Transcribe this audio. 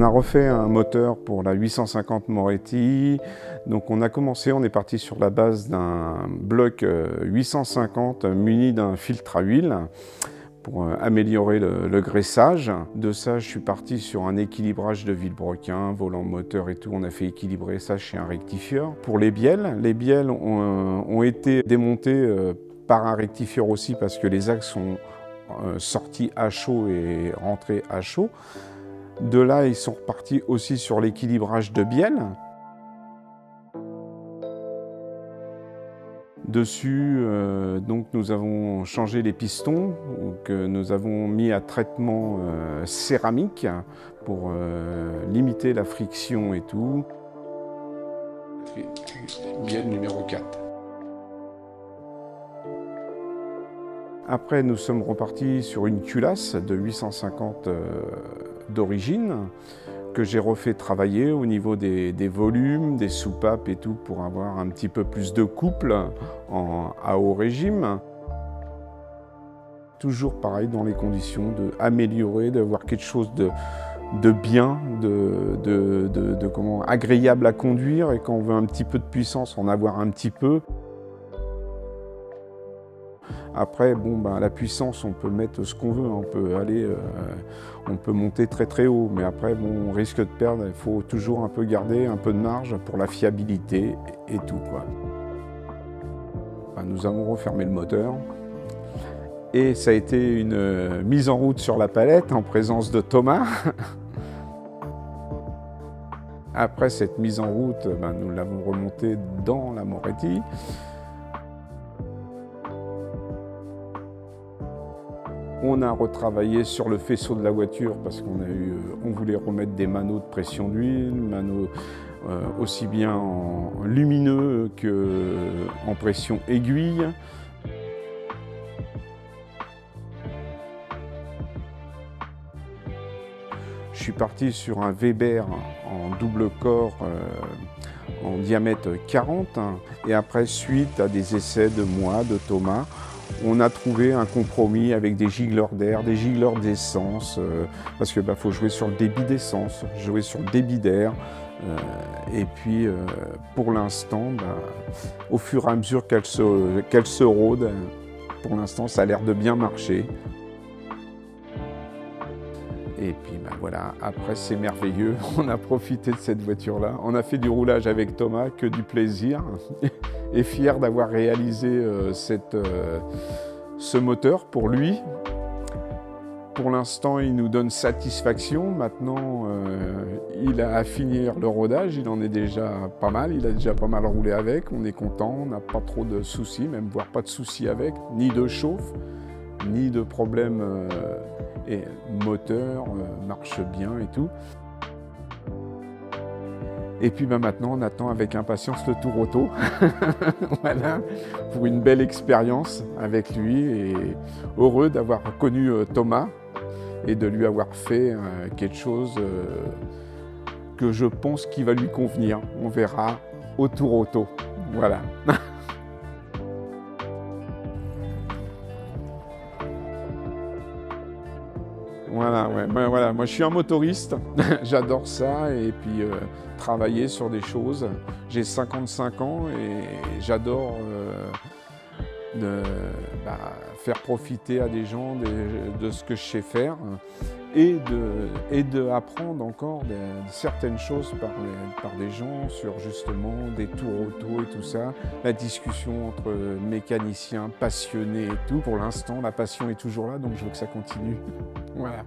On a refait un moteur pour la 850 Moretti. Donc on a commencé, on est parti sur la base d'un bloc 850 muni d'un filtre à huile pour améliorer le graissage. De ça, je suis parti sur un équilibrage de Villebrequin, volant moteur et tout. On a fait équilibrer ça chez un rectifieur. Pour les bielles ont été démontées par un rectifieur aussi parce que les axes sont sortis à chaud et rentrés à chaud. De là, ils sont repartis aussi sur l'équilibrage de bielle. Dessus, donc, nous avons changé les pistons, donc, nous avons mis à traitement céramique pour limiter la friction et tout. Bielle numéro 4. Après, nous sommes repartis sur une culasse de 850 d'origine que j'ai refait travailler au niveau des volumes, des soupapes et tout pour avoir un petit peu plus de couple à haut régime. Toujours pareil dans les conditions d'améliorer, d'avoir quelque chose de bien, agréable à conduire, et quand on veut un petit peu de puissance, en avoir un petit peu. Après, la puissance, on peut mettre ce qu'on veut, on peut aller, on peut monter très très haut, mais après, on risque de perdre. Il faut toujours un peu garder un peu de marge pour la fiabilité et tout, quoi. Nous avons refermé le moteur et ça a été une mise en route sur la palette en présence de Thomas. Après cette mise en route, nous l'avons remonté dans la Moretti. On a retravaillé sur le faisceau de la voiture parce on voulait remettre des manots de pression d'huile, manots aussi bien en lumineux qu'en pression aiguille. Je suis parti sur un Weber en double corps en diamètre 40 et après, suite à des essais de moi, de Thomas, on a trouvé un compromis avec des giggleurs d'air, des giggleurs d'essence, parce qu'il faut jouer sur le débit d'essence, jouer sur le débit d'air. Et puis, pour l'instant, au fur et à mesure qu'elle se rôde, pour l'instant, ça a l'air de bien marcher. Et puis voilà, après c'est merveilleux, on a profité de cette voiture-là. On a fait du roulage avec Thomas, que du plaisir. Et fier d'avoir réalisé ce moteur pour lui. Pour l'instant, il nous donne satisfaction. Maintenant, il a à finir le rodage, il en est déjà pas mal. Il a déjà pas mal roulé avec, on est content, on n'a pas trop de soucis, même voire pas de soucis avec, ni de chauffe, ni de problème et moteur, marche bien et tout. Et puis maintenant, on attend avec impatience le tour auto, voilà, pour une belle expérience avec lui, et heureux d'avoir connu Thomas et de lui avoir fait quelque chose que je pense qu'il va lui convenir. On verra au tour auto, voilà. Voilà, ouais, voilà, moi je suis un motoriste, j'adore ça, et puis travailler sur des choses. J'ai 55 ans et j'adore faire profiter à des gens de ce que je sais faire et d'apprendre encore certaines choses par des gens sur justement des tours auto et tout ça. La discussion entre mécaniciens passionnés et tout. Pour l'instant, la passion est toujours là, donc je veux que ça continue. Voilà.